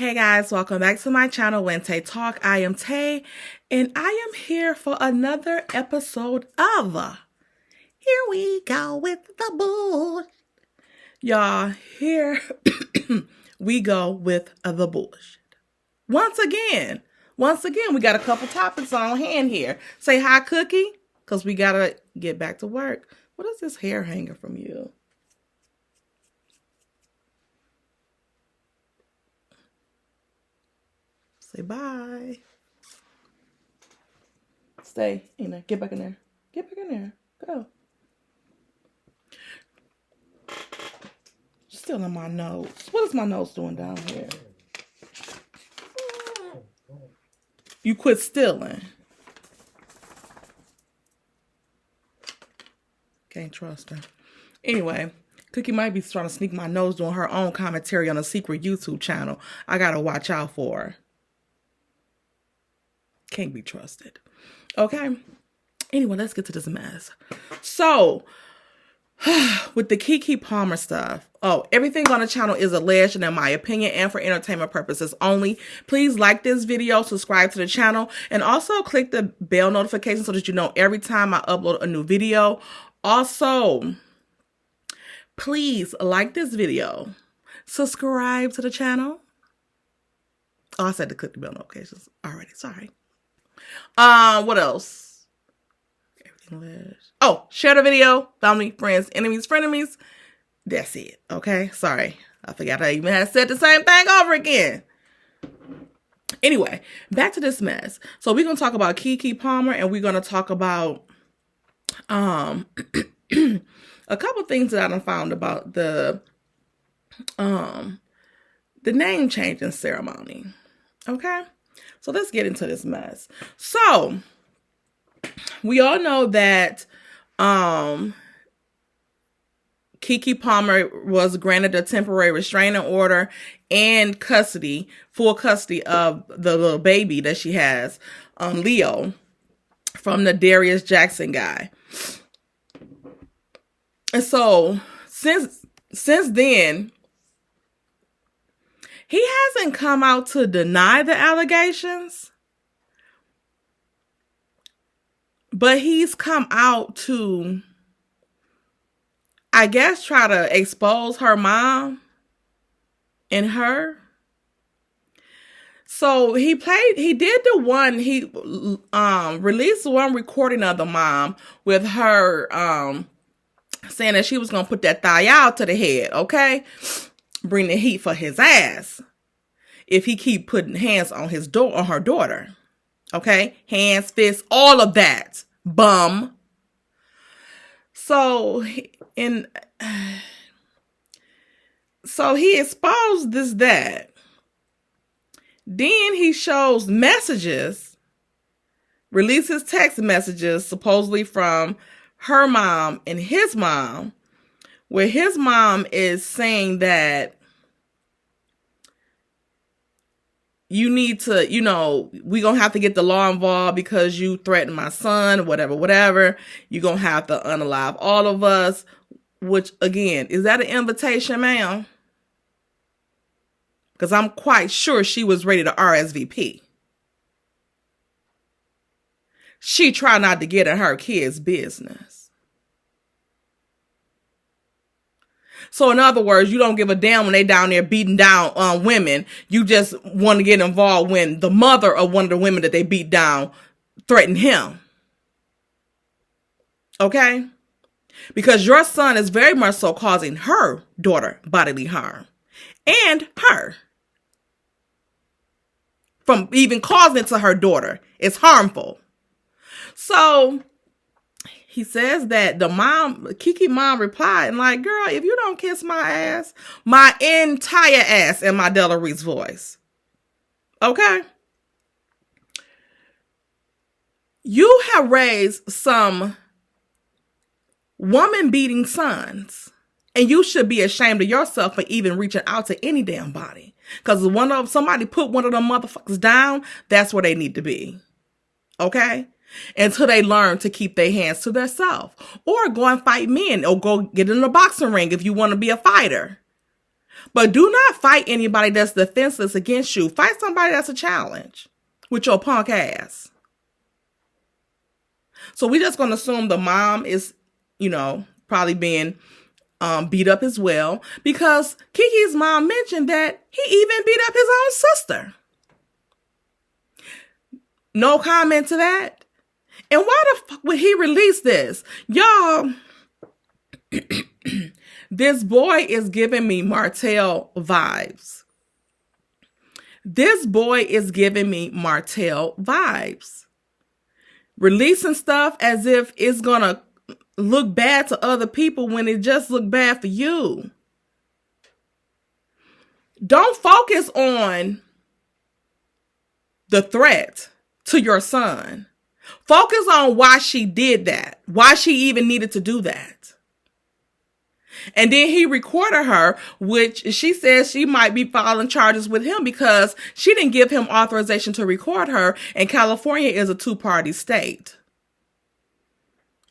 Hey guys, welcome back to my channel, When Tay Talk. I am Tay, and I am here for another episode of Here We Go with the Bull. Y'all, here we go with the bullshit. Once again, we got a couple topics on hand here. Say hi, Cookie, because we got to get back to work. What is this hair hanger from you? Say bye. Stay in there. Get back in there. Get back in there. Go. Still in my nose. What is my nose doing down here? You quit stealing. Can't trust her. Anyway, Cookie might be trying to sneak my nose doing her own commentary on a secret YouTube channel. I gotta watch out for her. Can't be trusted. Okay. Anyway, let's get to this mess. So, with the Keke Palmer stuff. Oh, everything on the channel is alleged and in my opinion and for entertainment purposes only. Please like this video, subscribe to the channel, and also click the bell notification so that you know every time I upload a new video. Also, please like this video. Subscribe to the channel. Oh, I said to click the bell notifications already. Sorry. What else? Everything left. Oh, share the video. Family, friends, enemies, frenemies. That's it. Okay. Sorry. I forgot I even had said the same thing over again. Anyway, back to this mess. So we're going to talk about Keke Palmer, and we're going to talk about, a couple things that I done found about the name changing ceremony. Okay. So let's get into this mess. So we all know that Keke Palmer was granted a temporary restraining order and full custody of the little baby that she has, Leo, from the Darius Jackson guy. And so since then, he hasn't come out to deny the allegations, but he's come out to, I guess, try to expose her mom and her. So he released one recording of the mom with her saying that she was going to put that thigh out to the head, okay? Bring the heat for his ass if he keep putting hands on her daughter. Okay? Hands, fists, all of that. Bum. So he exposed that. Then he shows messages, releases text messages supposedly from her mom and his mom, where his mom is saying that you need to, we're going to have to get the law involved because you threatened my son, whatever. You're going to have to unalive all of us, which, again, is that an invitation, ma'am? Because I'm quite sure she was ready to RSVP. She tried not to get in her kids' business. So in other words, you don't give a damn when they down there beating down women. You just want to get involved when the mother of one of the women that they beat down threatened him. Okay? Because your son is very much so causing her daughter bodily harm. And her. From even causing it to her daughter. It's harmful. So he says that Keke mom replied, and like, girl, if you don't kiss my ass, my entire ass, in my Della Reese voice. Okay? You have raised some woman-beating sons, and you should be ashamed of yourself for even reaching out to any damn body. Because somebody put one of them motherfuckers down, that's where they need to be. Okay? Until they learn to keep their hands to themselves. Or go and fight men. Or go get in a boxing ring if you want to be a fighter. But do not fight anybody that's defenseless against you. Fight somebody that's a challenge with your punk ass. So we're just going to assume the mom is, probably being beat up as well, because Keke's mom mentioned that he even beat up his own sister. No comment to that. And why the fuck would he release this? Y'all, this boy is giving me Martell vibes. This boy is giving me Martell vibes. Releasing stuff as if it's going to look bad to other people when it just looked bad for you. Don't focus on the threat to your son. Focus on why she did that. Why she even needed to do that. And then he recorded her, which she says she might be filing charges with him because she didn't give him authorization to record her. And California is a two-party state.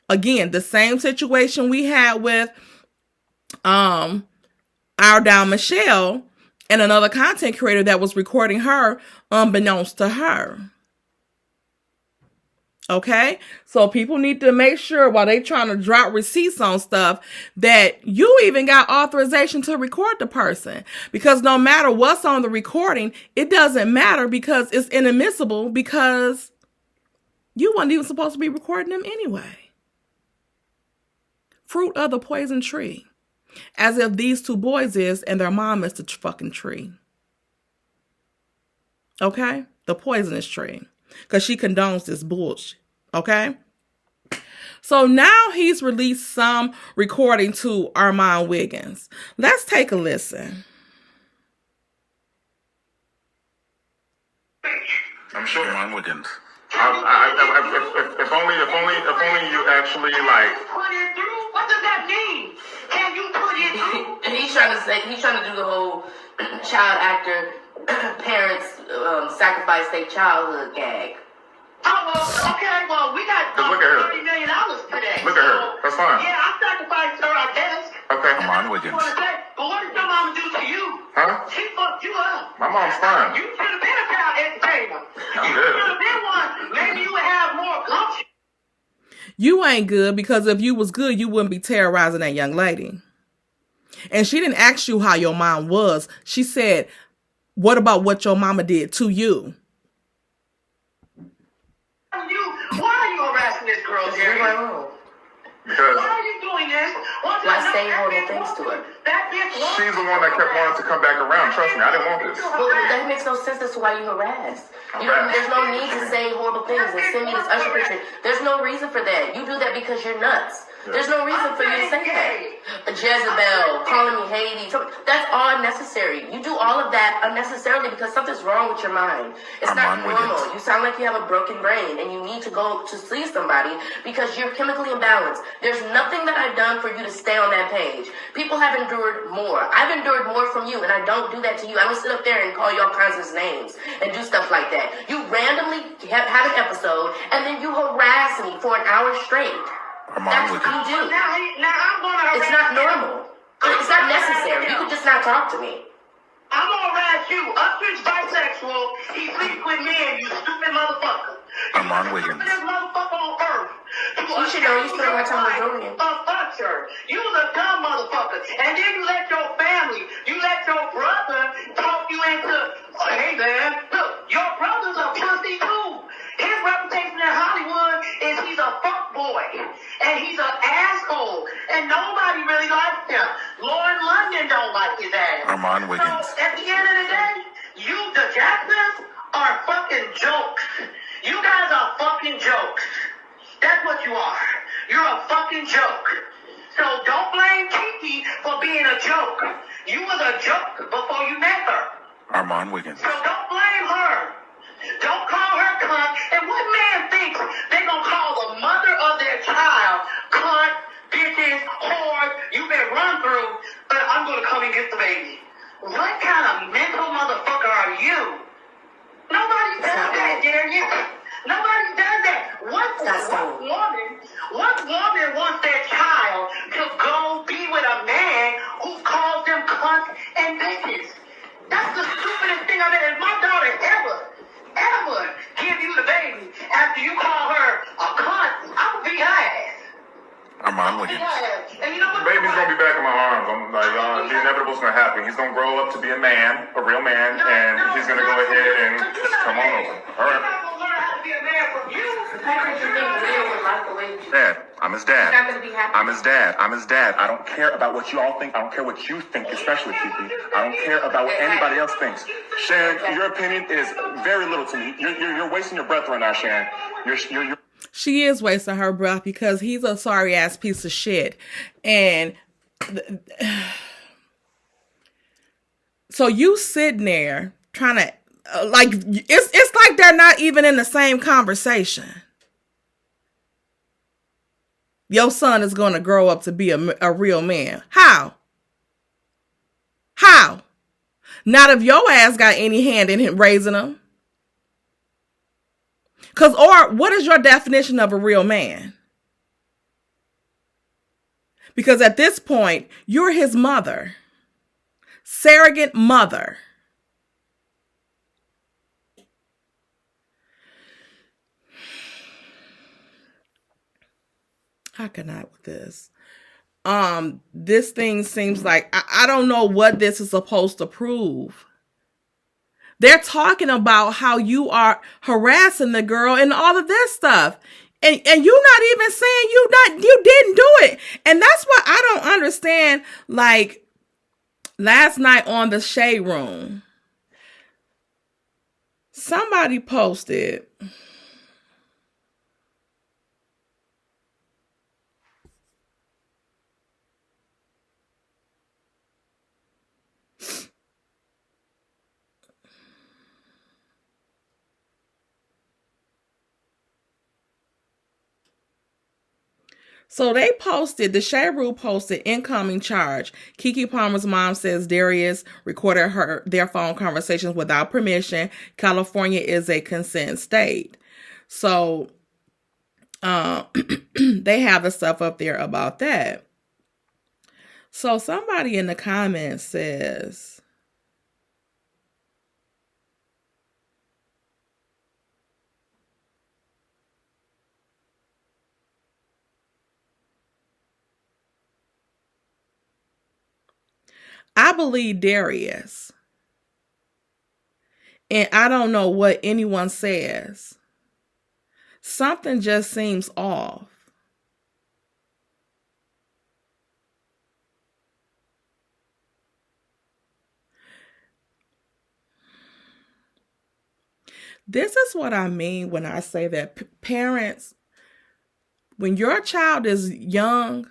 Again, the same situation we had with our down Michelle and another content creator that was recording her unbeknownst to her. Okay? So people need to make sure while they trying to drop receipts on stuff that you even got authorization to record the person. Because no matter what's on the recording, it doesn't matter because it's inadmissible because you weren't even supposed to be recording them anyway. Fruit of the poison tree. As if these two boys is and their mom is the fucking tree. Okay? The poisonous tree. Because she condones this bullshit. Okay? So now he's released some recording to Armand Wiggins. Let's take a listen. I'm sure Armand Wiggins. If only you actually like put it through. What does that mean? Can you put it through? And he's trying to do the whole child actor parents sacrifice their childhood gag. Oh, well, okay. Well, we got look at her. $30 million today. Look at her. That's fine. Yeah, I sacrificed her, I guess. Okay. Armand Wiggins. But what did your mama do to you? Huh? She fucked you up. My mom's fine. You should have been a child entertainer. I'm You good. should have been one. Maybe you would have more gumption. You ain't good because if you was good, you wouldn't be terrorizing that young lady. And she didn't ask you how your mom was. She said, what about what your mama did to you? Why are you harassing this girl, Jerry? Because Why are you doing this? Why saying horrible things to her? That bitch wants she's the one that kept wanting to come back around. Trust me, I didn't want this. Well, that makes no sense as to why you harassed. There's no need to say horrible things and send me this Usher picture. There's no reason for that. You do that because you're nuts. There's no reason for you to say that. Jezebel, calling me Hades, that's all unnecessary. You do all of that unnecessarily because something's wrong with your mind. It's not normal. You sound like you have a broken brain and you need to go to see somebody because you're chemically imbalanced. There's nothing that I've done for you to stay on that page. People have endured more. I've endured more from you and I don't do that to you. I don't sit up there and call you all kinds of names and do stuff like that. You randomly have an episode and then you harass me for an hour straight. That's what you do. Now I'm gonna harass It's not you. normal. It's not necessary. You could just not talk to me. I'm gonna harass you. Usher's bisexual. He sleeps with men, you stupid motherfucker. Armand Wiggins. This motherfucker on earth. You should know you spend more time with Brewing. Usher. You was a dumb motherfucker. And then you let your family, you let your brother talk you into, hey man, look, your brother's a pussy too. His reputation in Hollywood is he's a fuckboy. And he's an asshole. And nobody really likes him. Lauren London don't like his ass. Armand Wiggins. So at the end of the day, you, the Jacksons, are fucking jokes. You guys are fucking jokes. That's what you are. You're a fucking joke. So don't blame Keke for being a joke. You was a joke before you met her. Armand Wiggins. So don't blame her. Don't call her cunt. And what man thinks they gonna call the mother of their child cunt, bitches, whore, you've been run through, but I'm gonna come and get the baby. What kind of mental motherfucker are you? Nobody does that, Darius. Nobody does that. What woman wants their child to go be with a man who calls them cunt and happen. He's gonna grow up to be a man, a real man, and he's gonna go ahead and just come on over. All right. Dad, I'm his dad. You're not gonna be happy. I'm his dad. I'm his dad. I don't care about what you all think. I don't care what you think, especially Kiki. I don't care about what anybody else thinks. Sharon, your opinion is very little to me. You're wasting your breath right now, Sharon. You're She is wasting her breath because he's a sorry ass piece of shit. And so you sitting there trying to like it's like they're not even in the same conversation. Your son is going to grow up to be a real man. How? How? Not if your ass got any hand in him raising him. Or what is your definition of a real man? Because at this point, you're his mother. Surrogate mother. I cannot with this. This thing seems like, I don't know what this is supposed to prove. They're talking about how you are harassing the girl and all of this stuff. And you're not even saying you didn't do it. And that's what I don't understand. Like last night on the Shade Room, somebody posted, so they posted, the Shade Room posted incoming charge. Keke Palmer's mom says Darius recorded their phone conversations without permission. California is a consent state. So they have the stuff up there about that. So somebody in the comments says, I believe Darius, and I don't know what anyone says. Something just seems off. This is what I mean when I say that parents, when your child is young,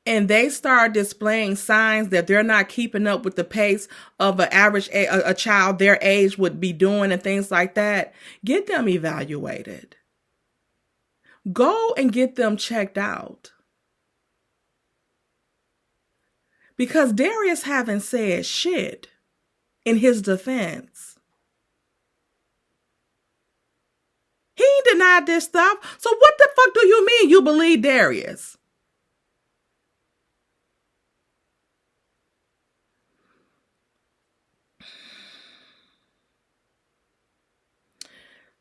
and they start displaying signs that they're not keeping up with the pace of an average a child their age would be doing and things like that, get them evaluated. Go and get them checked out. Because Darius haven't said shit in his defense. He ain't denied this stuff. So what the fuck do you mean you believe Darius?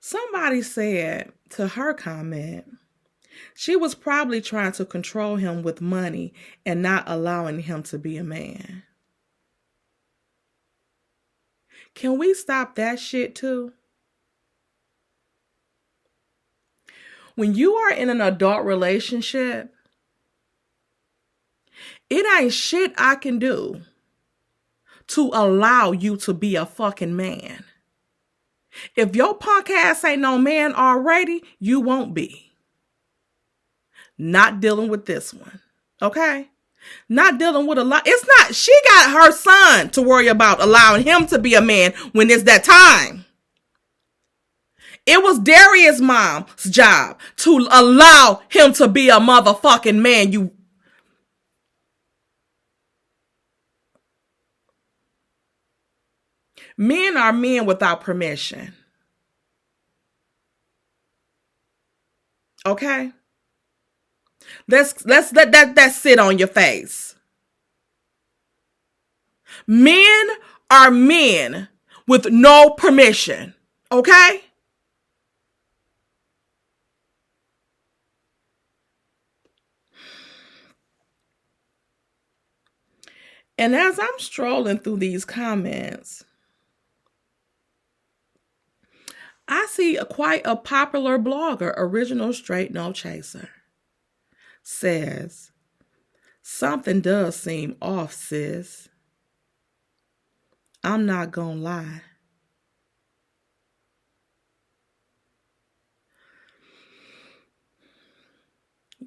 Somebody said to her comment, she was probably trying to control him with money and not allowing him to be a man. Can we stop that shit too? When you are in an adult relationship, it ain't shit I can do to allow you to be a fucking man. If your punk ass ain't no man already, you won't be. Not dealing with this one. Okay? Not dealing with a lot. It's not, she got her son to worry about allowing him to be a man when it's that time. It was Darius' mom's job to allow him to be a motherfucking man. Men are men without permission. Okay? Let's let that sit on your face. Men are men with no permission. Okay? And as I'm strolling through these comments, I see quite a popular blogger, Original Straight No Chaser, says, something does seem off, sis. I'm not gonna lie.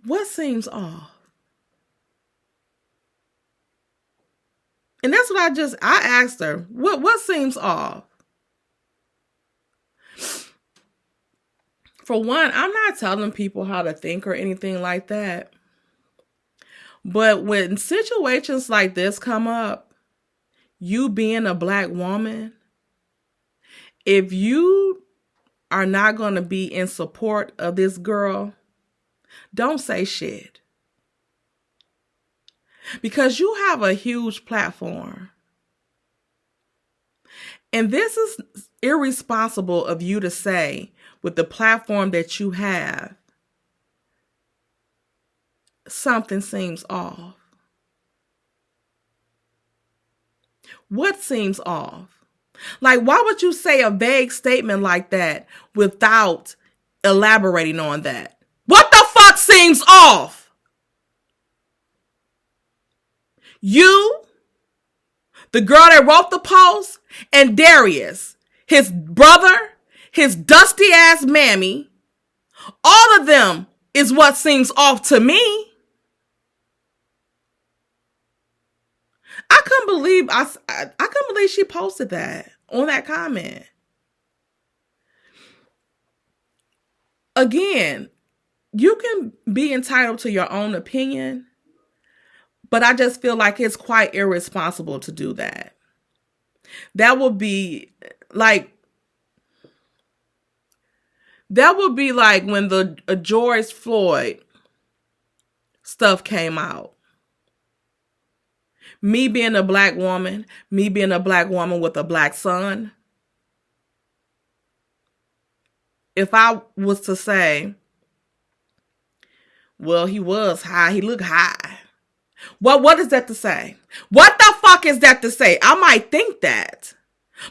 What seems off? And that's what I asked her, what seems off? For one, I'm not telling people how to think or anything like that. But when situations like this come up, you being a black woman, if you are not going to be in support of this girl, don't say shit. Because you have a huge platform. And this is irresponsible of you to say, with the platform that you have, something seems off. What seems off? Like, why would you say a vague statement like that without elaborating on that? What the fuck seems off? You, the girl that wrote the post, and Darius, his brother, his dusty ass mammy, all of them is what seems off to me. I couldn't believe I couldn't believe she posted that on that comment. Again, you can be entitled to your own opinion, but I just feel like it's quite irresponsible to do that. That would be like when the George Floyd stuff came out. Me being a black woman with a black son. If I was to say, well, he was high, he looked high. Well, what is that to say? What the fuck is that to say? I might think that.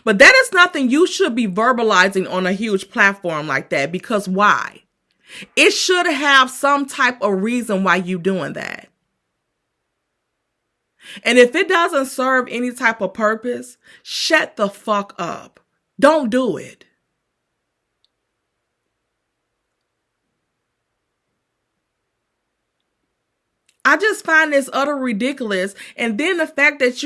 But that is nothing you should be verbalizing on a huge platform like that. Because why? It should have some type of reason why you doing that. And if it doesn't serve any type of purpose, shut the fuck up. Don't do it. I just find this utter ridiculous. And then the fact that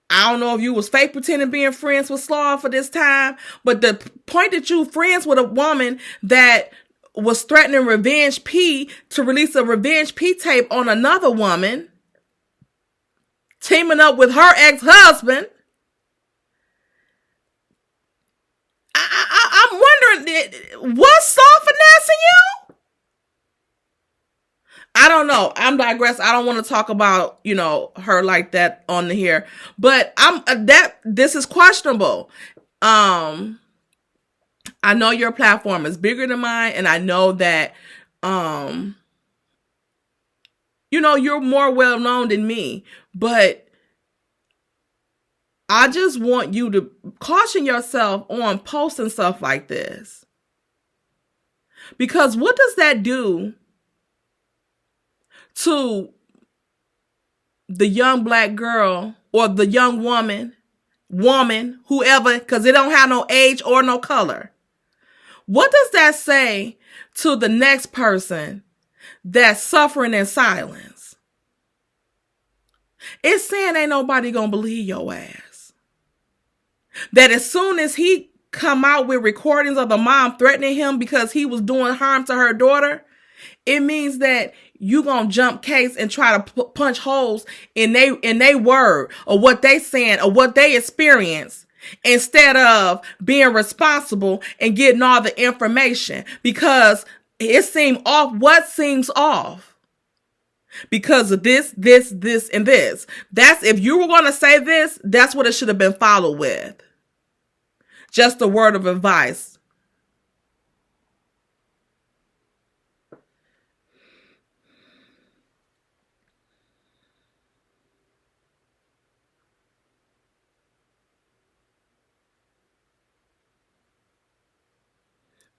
I don't know if you was fake pretending being friends with Slaw for this time, but the point that you friends with a woman that was threatening Revenge P to release a Revenge P tape on another woman, teaming up with her ex-husband. I'm wondering, was Saw finessing you? I don't know. I'm digress. I don't want to talk about, her like that on here, but this is questionable. I know your platform is bigger than mine, and I know that, you're more well known than me, but I just want you to caution yourself on posting stuff like this. Because what does that do to the young black girl or the young woman, whoever, because it don't have no age or no color? What does that say to the next person that's suffering in silence? It's saying ain't nobody gonna believe your ass. That as soon as he come out with recordings of the mom threatening him because he was doing harm to her daughter, it means that you gonna jump case and try to punch holes in they word or what they saying or what they experience, instead of being responsible and getting all the information. Because it seemed off. What seems off? Because of this, and this. That's, if you were going to say this, that's what it should have been followed with. Just a word of advice.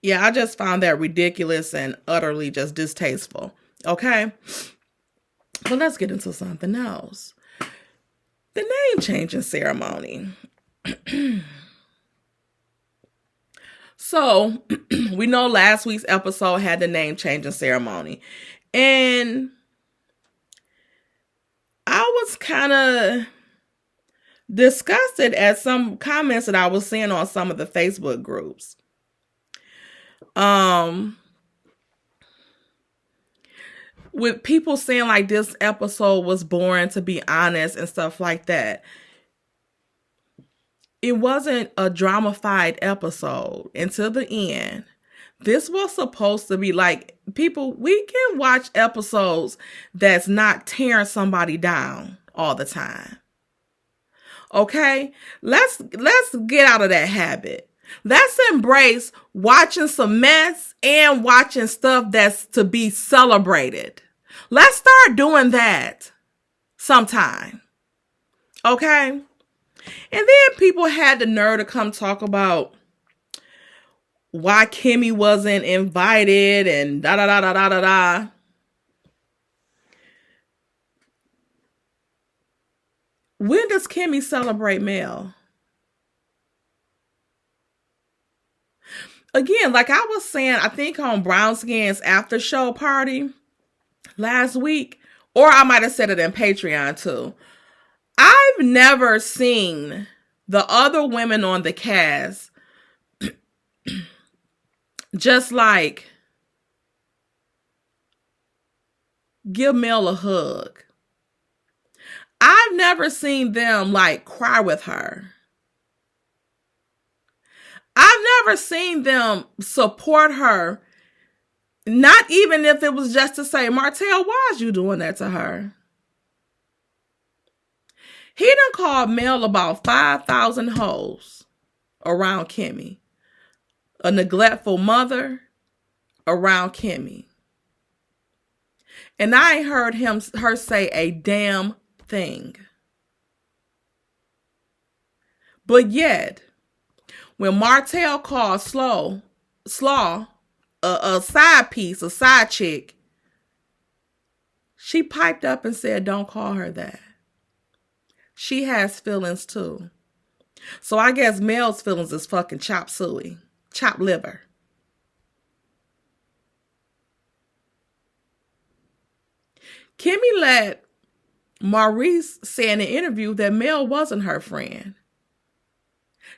Yeah, I just found that ridiculous and utterly just distasteful. Okay? But let's get into something else. The name changing ceremony. So, we know last week's episode had the name changing ceremony. And I was kind of disgusted at some comments that I was seeing on some of the Facebook groups. With people saying like this episode was boring, to be honest, and stuff like that. It wasn't a dramified episode until the end. This was supposed to be like, people, we can watch episodes that's not tearing somebody down all the time. Okay? Let's get out of that habit. Let's embrace watching some mess and watching stuff that's to be celebrated. Let's start doing that sometime. Okay? And then people had the nerve to come talk about why Kimmy wasn't invited and da da da da da da da. When does Kimmy celebrate Mel? Again, like I was saying, I think on Brown Skin's after show party last week, or I might have said it in Patreon too. I've never seen the other women on the cast just like give Mel a hug. I've never seen them like cry with her. I've never seen them support her. Not even if it was just to say, Martell, why is you doing that to her? He done called Mel about 5,000 hoes around Kimmy. A neglectful mother around Kimmy. And I ain't heard her say a damn thing. But yet, when Martell called Slaw a side piece, a side chick, she piped up and said, don't call her that. She has feelings too. So I guess Mel's feelings is fucking chop suey, chop liver. Kimmy let Maurice say in an interview that Mel wasn't her friend.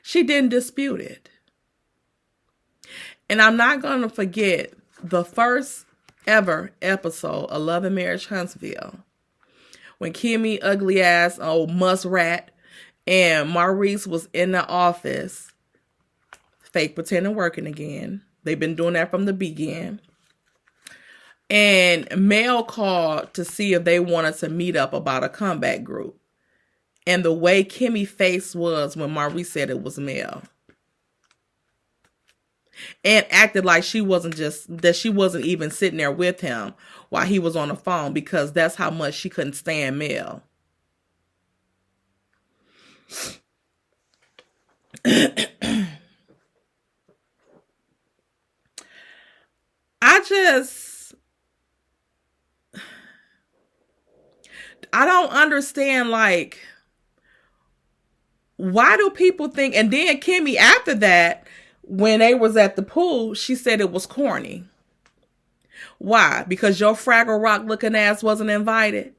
She didn't dispute it. And I'm not going to forget the first ever episode of Love and Marriage Huntsville, when Kimmy, ugly ass old muskrat, and Maurice was in the office, fake pretending working again. They've been doing that from the beginning. And Mel called to see if they wanted to meet up about a comeback group. And the way Kimmy's face was when Maurice said it was Mel. And acted like she wasn't even sitting there with him while he was on the phone, because that's how much she couldn't stand Mel. I don't understand, like, why do people think, and then Kimmy after that, when they was at the pool, she said it was corny. Why? Because your Fraggle Rock looking ass wasn't invited?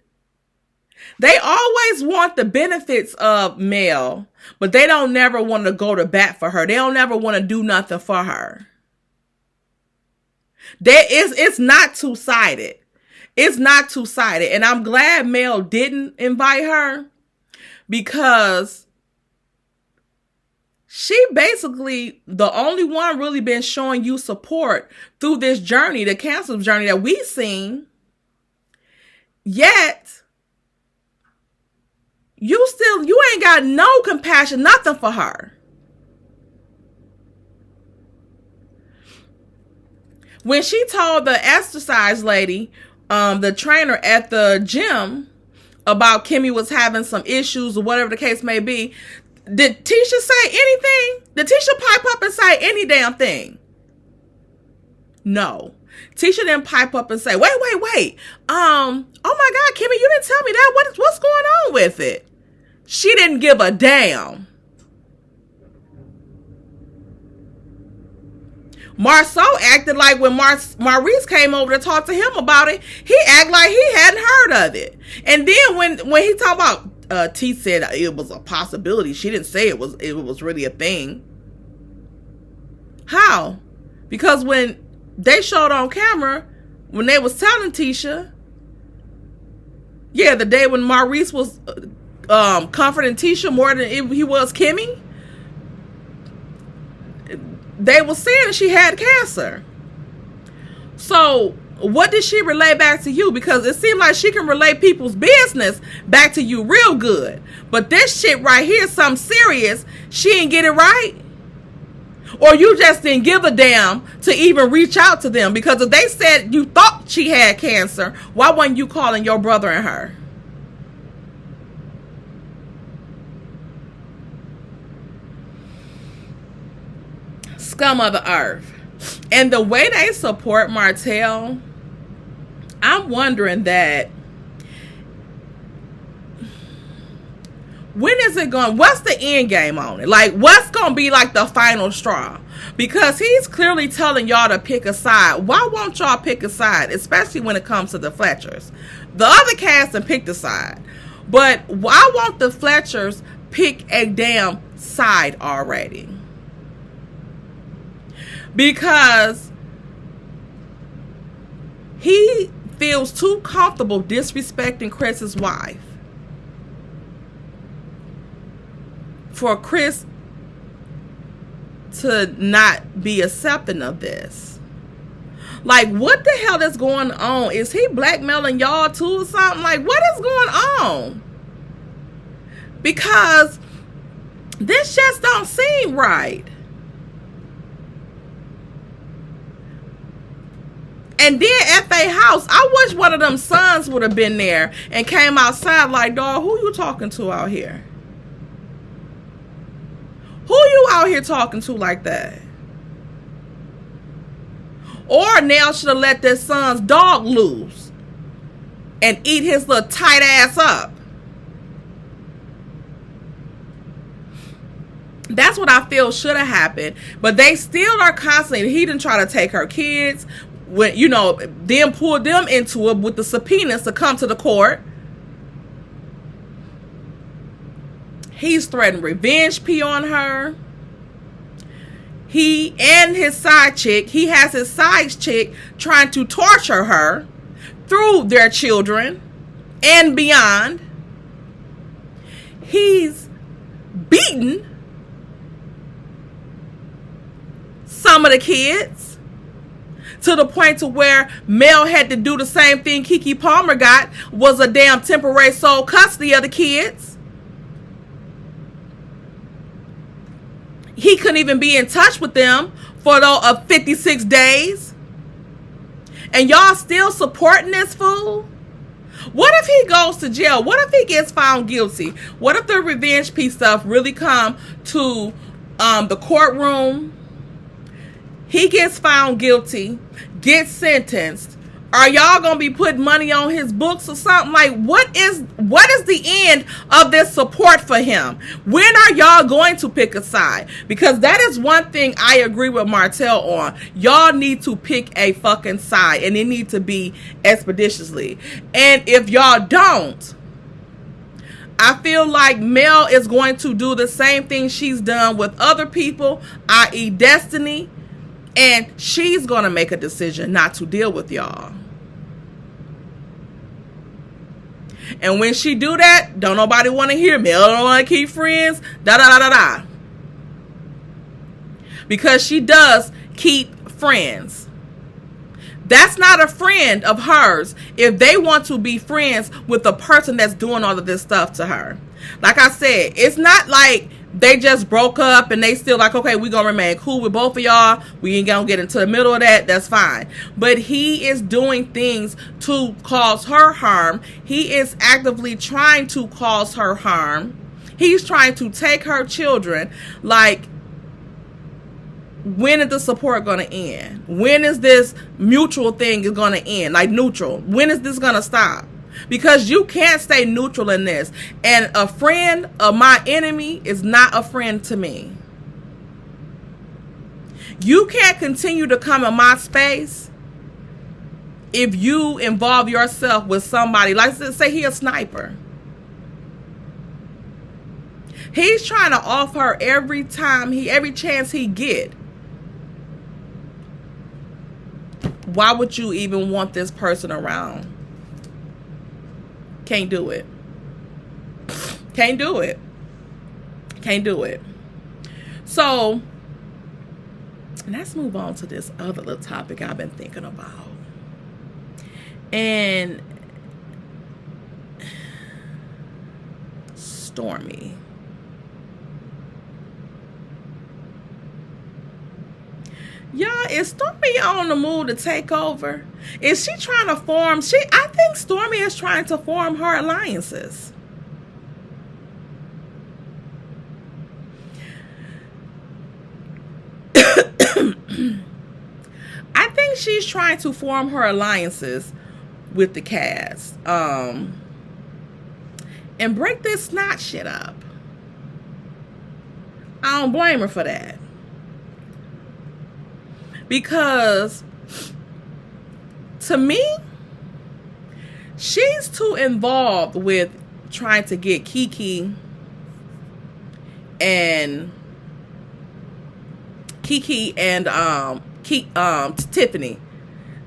They always want the benefits of Mel, but they don't never want to go to bat for her. They don't never want to do nothing for her. It's not two-sided. It's not two-sided. And I'm glad Mel didn't invite her, because she basically the only one really been showing you support through this journey, the cancer journey that we've seen. Yet, you ain't got no compassion, nothing for her. When she told the exercise lady, the trainer at the gym, about Kimmy was having some issues or whatever the case may be, did Tisha say anything? Did Tisha pipe up and say any damn thing? No. Tisha didn't pipe up and say, wait. Oh my God, Kimmy, you didn't tell me that. What's going on with it? She didn't give a damn. Marceau acted like when Maurice came over to talk to him about it, he acted like he hadn't heard of it. And then when he talked about, T said it was a possibility. She didn't say it was really a thing. How? Because when they showed on camera, when they was telling Tisha, yeah, the day when Maurice was comforting Tisha more than he was Kimmy, they were saying she had cancer. So what did she relay back to you? Because it seemed like she can relay people's business back to you real good. But this shit right here, something serious, she didn't get it right. Or you just didn't give a damn to even reach out to them. Because if they said you thought she had cancer, why wasn't you calling your brother and her? Scum of the earth. And the way they support Martell, I'm wondering that when is it going? What's the end game on it? Like, what's going to be like the final straw? Because he's clearly telling y'all to pick a side. Why won't y'all pick a side? Especially when it comes to the Fletchers. The other cast and picked a side. But why won't the Fletchers pick a damn side already? Because he feels too comfortable disrespecting Chris's wife for Chris to not be accepting of this. Like, what the hell is going on? Is he blackmailing y'all too or something? Like, what is going on? Because this just don't seem right. And then at their house, I wish one of them sons would have been there and came outside like, dog, who you talking to out here? Who you out here talking to like that? Or Nell should have let their son's dog loose and eat his little tight ass up. That's what I feel should have happened. But they still are constantly, he didn't try to take her kids. When, you know, then pull them into it with the subpoenas to come to the court. He's threatened revenge P on her. He and his side chick, he has his side chick trying to torture her through their children and beyond. He's beaten some of the kids. To the point to where Mel had to do the same thing Keke Palmer got, was a damn temporary sole custody of the kids. He couldn't even be in touch with them for 56 days. And y'all still supporting this fool? What if he goes to jail? What if he gets found guilty? What if the revenge piece stuff really come to the courtroom? He gets found guilty, gets sentenced. Are y'all gonna be putting money on his books or something? Like, what is the end of this support for him? When are y'all going to pick a side? Because that is one thing I agree with Martell on. Y'all need to pick a fucking side, and it needs to be expeditiously. And if y'all don't, I feel like Mel is going to do the same thing she's done with other people, i.e. Destiny. And she's going to make a decision not to deal with y'all. And when she do that, don't nobody want to hear Mel don't want to keep friends. Because she does keep friends. That's not a friend of hers if they want to be friends with the person that's doing all of this stuff to her. Like I said, it's not like they just broke up and they still like, okay, we're going to remain cool with both of y'all. We ain't going to get into the middle of that. That's fine. But he is doing things to cause her harm. He is actively trying to cause her harm. He's trying to take her children. Like, when is the support going to end? When is this mutual thing is going to end? Like neutral. When is this going to stop? Because you can't stay neutral in this. And a friend of my enemy is not a friend to me. You can't continue to come in my space if you involve yourself with somebody. Like, say he a sniper. He's trying to off her every chance he get. Why would you even want this person around? Can't do it. Can't do it. Can't do it. So, let's move on to this other little topic I've been thinking about. And Stormi. Y'all, is Stormi on the move to take over? Is she trying to form? I think Stormi is trying to form her alliances. I think she's trying to form her alliances with the cast. And break this snot shit up. I don't blame her for that. Because to me, she's too involved with trying to get Keke and Tiffany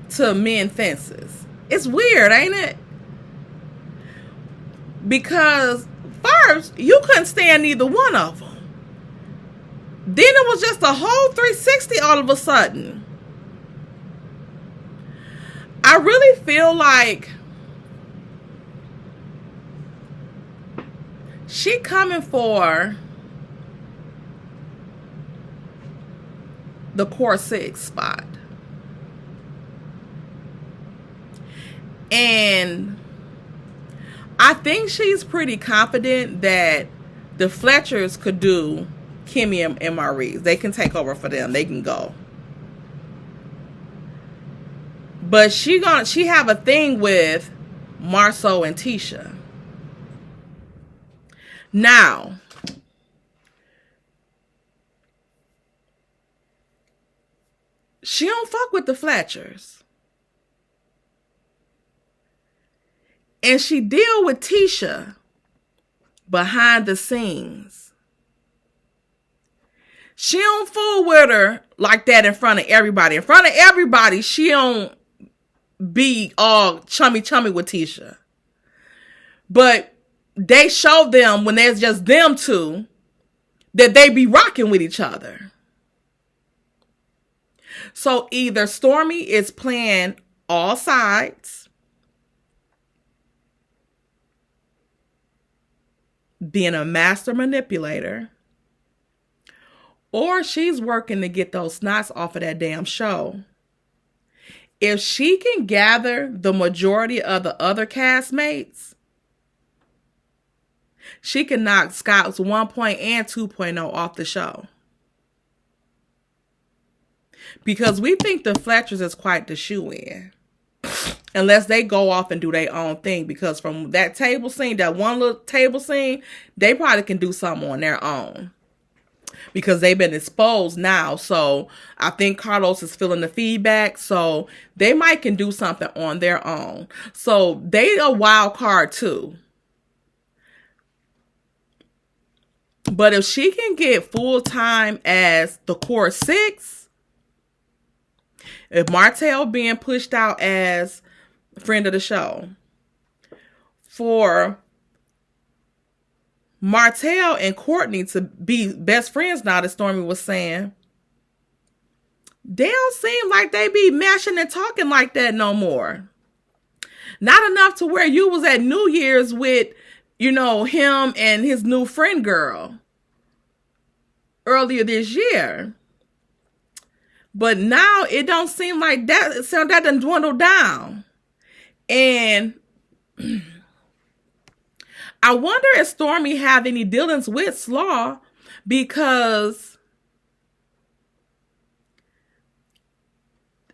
to mend fences. It's weird, ain't it? Because first, you couldn't stand neither one of them. Then it was just a whole 360 all of a sudden. I really feel like she coming for the core 6 spot. And I think she's pretty confident that the Fletchers could do Kimmy and Maurice. They can take over for them. They can go. But she have a thing with Marceau and Tisha. Now, she don't fuck with the Fletchers. And she deal with Tisha behind the scenes. She don't fool with her like that in front of everybody. In front of everybody, she don't be all chummy with Tisha. But they show them when there's just them two that they be rocking with each other. So either Stormi is playing all sides, being a master manipulator, or she's working to get those snots off of that damn show. If she can gather the majority of the other castmates, she can knock Scouts 1.0 and 2.0 off the show. Because we think the Fletchers is quite the shoe-in. Unless they go off and do their own thing. Because from that table scene, that one little table scene, they probably can do something on their own. Because they've been exposed now. So I think Carlos is feeling the feedback. So they might can do something on their own. So they a wild card too. But if she can get full time as the core 6, if Martell being pushed out as friend of the show, for Martell and Courtney to be best friends now, that Stormi was saying, they don't seem like they be mashing and talking like that no more. Not enough to where you was at New Year's with, you know, him and his new friend girl earlier this year. But now it don't seem like that. So that done dwindled down. And I wonder if Stormi have any dealings with Slaw, because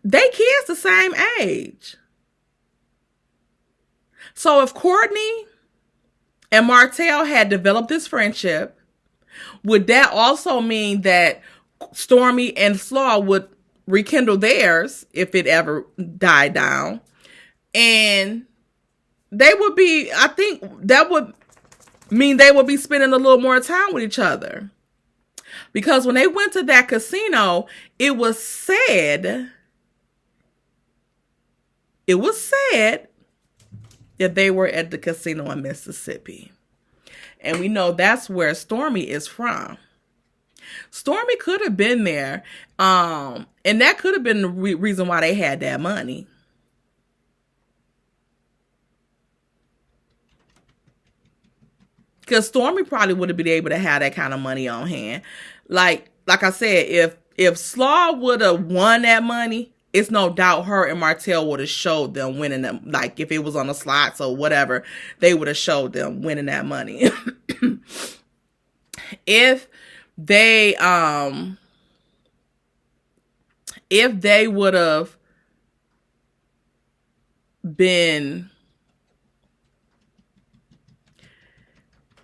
they kids the same age. So if Courtney and Martell had developed this friendship, would that also mean that Stormi and Slaw would rekindle theirs if it ever died down? And they would be, I think that would mean they would be spending a little more time with each other. Because when they went to that casino, it was said that they were at the casino in Mississippi. And we know that's where Stormi is from. Stormi could have been there. And that could have been the reason why they had that money. Because Stormi probably would have been able to have that kind of money on hand. Like I said, if Slaw would have won that money, it's no doubt her and Martell would have showed them winning them. Like if it was on the slots or whatever, they would have showed them winning that money. If they would have been,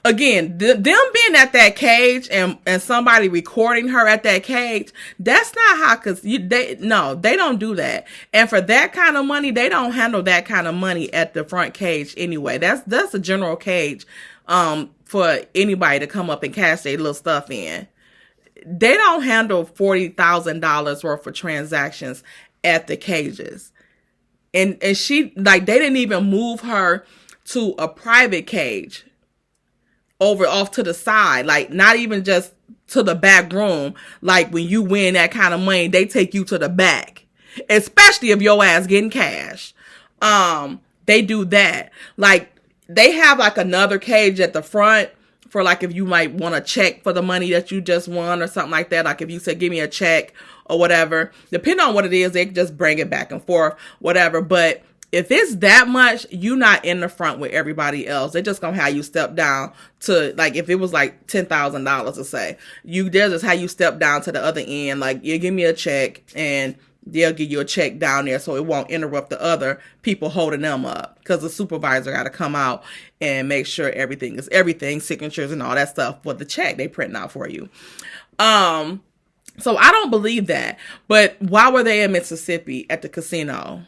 again, them being at that cage and somebody recording her at that cage, that's not how, because they don't do that. And for that kind of money, they don't handle that kind of money at the front cage anyway. That's a general cage for anybody to come up and cash their little stuff in. They don't handle $40,000 worth of transactions at the cages. And she, like, they didn't even move her to a private cage off to the side, like not even just to the back room. Like when you win that kind of money, they take you to the back, especially if your ass getting cash. They do that. Like they have like another cage at the front for like if you might want to check for the money that you just won or something like that. Like if you said, give me a check or whatever, depending on what it is, they can just bring it back and forth, whatever. But if it's that much, you not in the front with everybody else. They're just gonna have you step down to, like, if it was like $10,000 to say, they'll just have you step down to the other end. Like, you give me a check and they'll give you a check down there so it won't interrupt the other people holding them up. Because the supervisor got to come out and make sure everything, signatures and all that stuff for the check they print out for you. So I don't believe that. But why were they in Mississippi at the casino?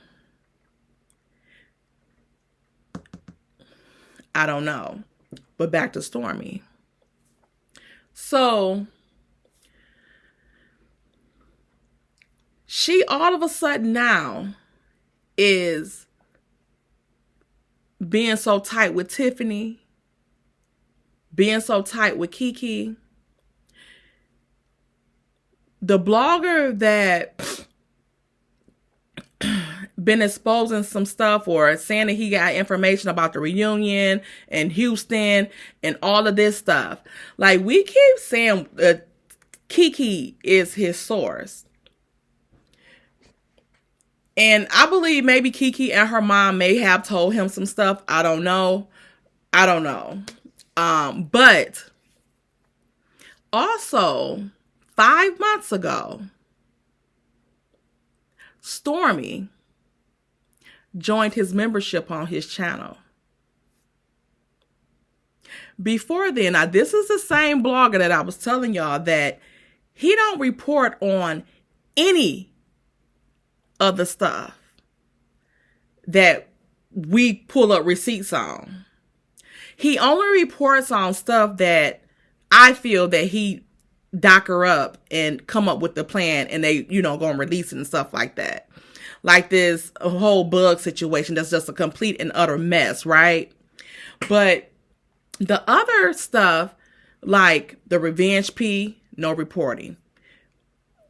I don't know. But back to Stormi. So she all of a sudden now is being so tight with Tiffany, being so tight with Keke. The blogger that been exposing some stuff or saying that he got information about the reunion and Houston and all of this stuff. Like, we keep saying that Keke is his source. And I believe maybe Keke and her mom may have told him some stuff. I don't know. But also 5 months ago, Stormi joined his membership on his channel. Before then, now this is the same blogger that I was telling y'all that he don't report on any of the stuff that we pull up receipts on. He only reports on stuff that I feel that he docker up and come up with the plan and they, gonna release it and stuff like that. Like this whole bug situation that's just a complete and utter mess, right? But the other stuff, like the Revenge P, no reporting.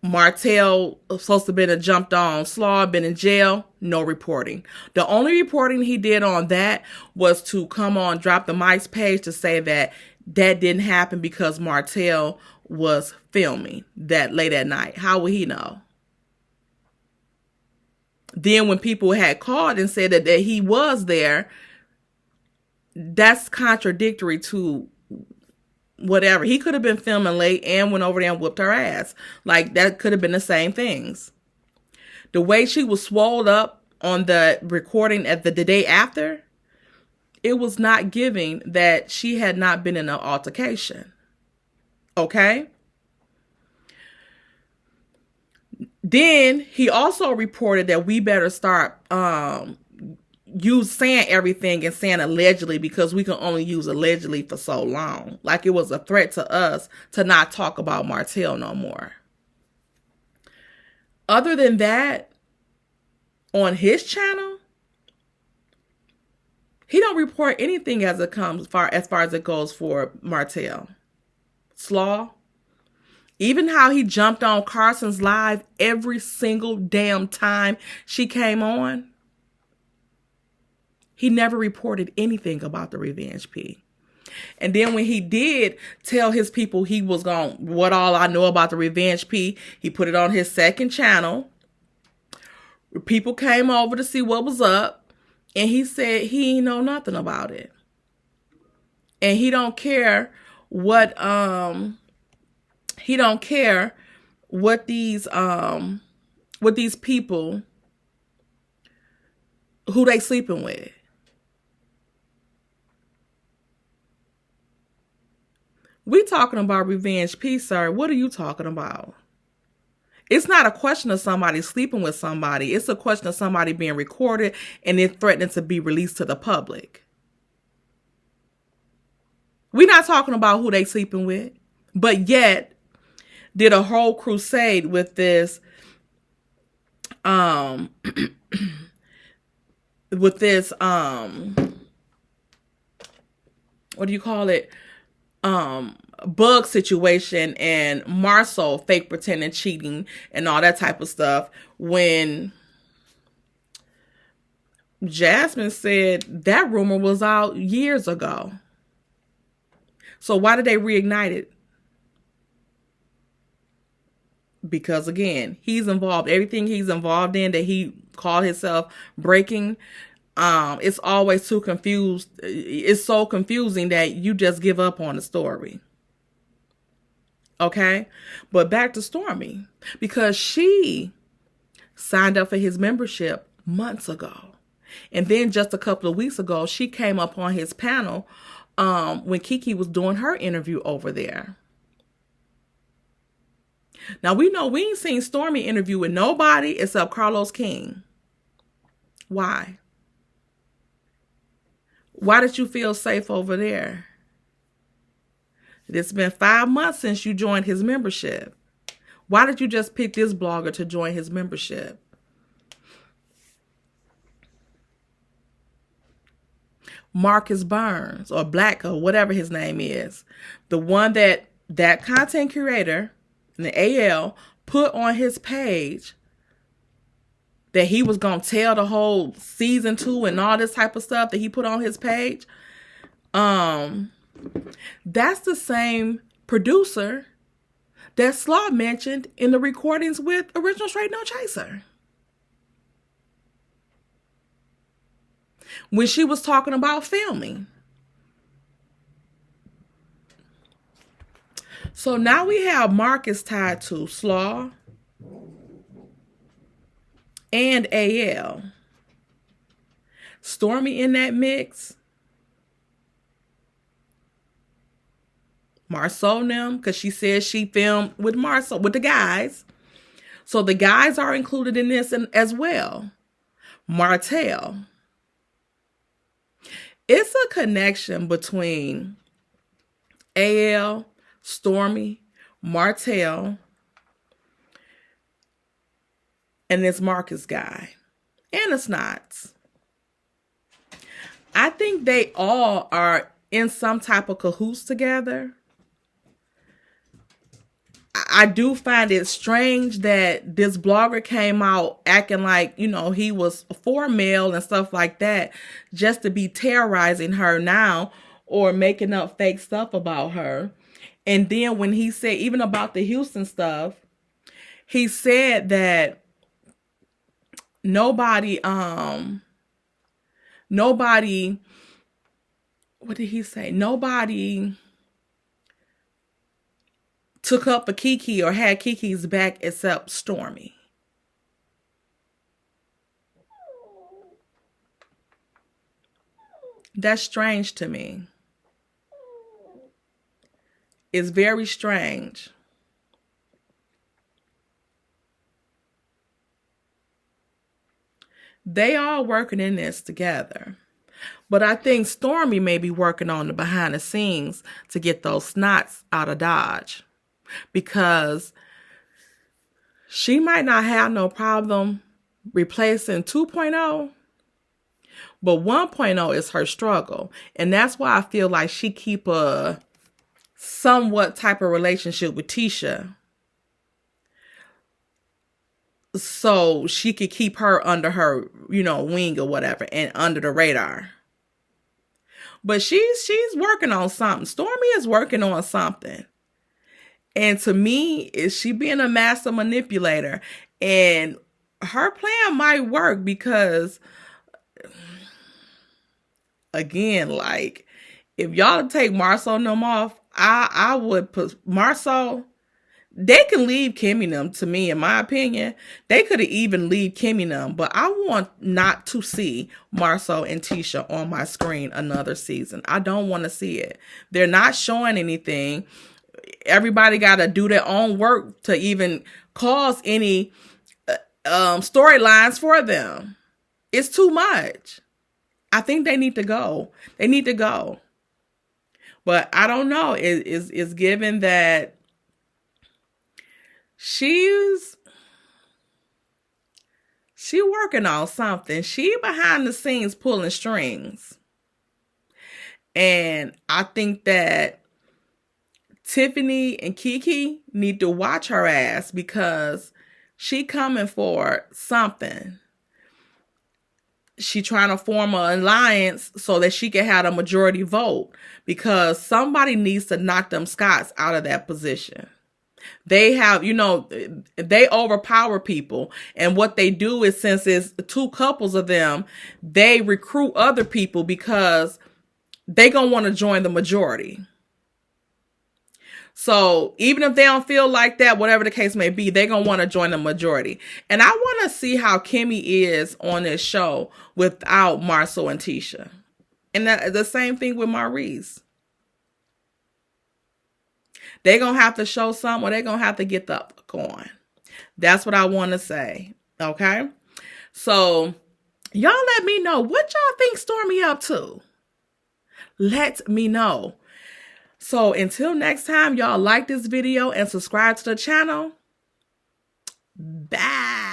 Martell supposed to been jumped on, Slaw been in jail, no reporting. The only reporting he did on that was to come on, drop the Mike's page to say that didn't happen because Martell was filming that late at night. How would he know? Then when people had called and said that he was there, that's contradictory to whatever. He could have been filming late and went over there and whooped her ass. Like, that could have been the same things. the way she was swole up on the recording at the day after, it was not giving that she had not been in an altercation. Okay? Then he also reported that we better start saying everything and saying allegedly, because we can only use allegedly for so long. Like it was a threat to us to not talk about Martell no more. Other than that, on his channel, he don't report anything as it comes as far as it goes for Martell. Slaw. Even how he jumped on Carson's live every single damn time she came on. He never reported anything about the Revenge P. And then when he did tell his people he was going, what all I know about the Revenge P, he put it on his second channel. People came over to see what was up. And he said he ain't know nothing about it. And he don't care what these people, who they sleeping with. We talking about Revenge P, sir. What are you talking about? It's not a question of somebody sleeping with somebody. It's a question of somebody being recorded and then threatening to be released to the public. We're not talking about who they sleeping with, but yet did a whole crusade with this, what do you call it? Bug situation and Marcel fake pretending cheating and all that type of stuff, when Jasmine said that rumor was out years ago. So why did they reignite it? Because again, he's involved. Everything he's involved in that he called himself breaking, it's always too confused. It's so confusing that you just give up on the story. Okay? But back to Stormy, because she signed up for his membership months ago. And then just a couple of weeks ago, she came up on his panel when Keke was doing her interview over there. Now, we know we ain't seen Stormy interview with nobody except Carlos King. Why? Why did you feel safe over there? It's been 5 months since you joined his membership. Why did you just pick this blogger to join his membership? Marcus Burns, or Black, or whatever his name is. The one that content curator in the AL put on his page that he was going to tell the whole season 2 and all this type of stuff that he put on his page. That's the same producer that Slaw mentioned in the recordings with Original Straight No Chaser. When she was talking about filming. So now we have Marcus tied to Slaw and AL. Stormy in that mix. Marceau them, because she says she filmed with Marceau, with the guys. So the guys are included in this as well. Martell. It's a connection between AL, Stormy, Martell, and this Marcus guy. And it's not. I think they all are in some type of cahoots together. I do find it strange that this blogger came out acting like, you know, he was for male and stuff like that, just to be terrorizing her now or making up fake stuff about her. And then when he said, even about the Houston stuff, he said that nobody, what did he say? Nobody took up for Keke or had Keke's back except Stormy. That's strange to me. It's very strange. They all working in this together. But I think Stormy may be working on the behind the scenes to get those snots out of Dodge. Because she might not have no problem replacing 2.0. But 1.0 is her struggle. And that's why I feel like she keep a somewhat type of relationship with Tisha. So she could keep her under her, wing or whatever and under the radar. But she's working on something. Stormy is working on something. And to me, is she being a master manipulator? And her plan might work because, again, like, if y'all take Marceau and them off, I would put Marceau. They can leave Kimmy and them, to me, in my opinion. They could have even leave Kimmy and them, but I want not to see Marceau and Tisha on my screen another season. I don't want to see it. They're not showing anything. Everybody got to do their own work to even cause any storylines for them. It's too much. I think they need to go. They need to go. But I don't know. It's given that she working on something. She behind the scenes pulling strings. And I think that Tiffany and Keke need to watch her ass because she coming for something. She trying to form an alliance so that she can have a majority vote because somebody needs to knock them Scots out of that position. They have, they overpower people. And what they do is, since it's two couples of them, they recruit other people because they gonna want to join the majority. So even if they don't feel like that, whatever the case may be, they're going to want to join the majority. And I want to see how Kimmy is on this show without Marceau and Tisha. And the same thing with Maurice. They're going to have to show something, or they're going to have to get the going. That's what I want to say. Okay? So y'all let me know what y'all think Stormy up to. Let me know. So until next time, y'all like this video and subscribe to the channel. Bye.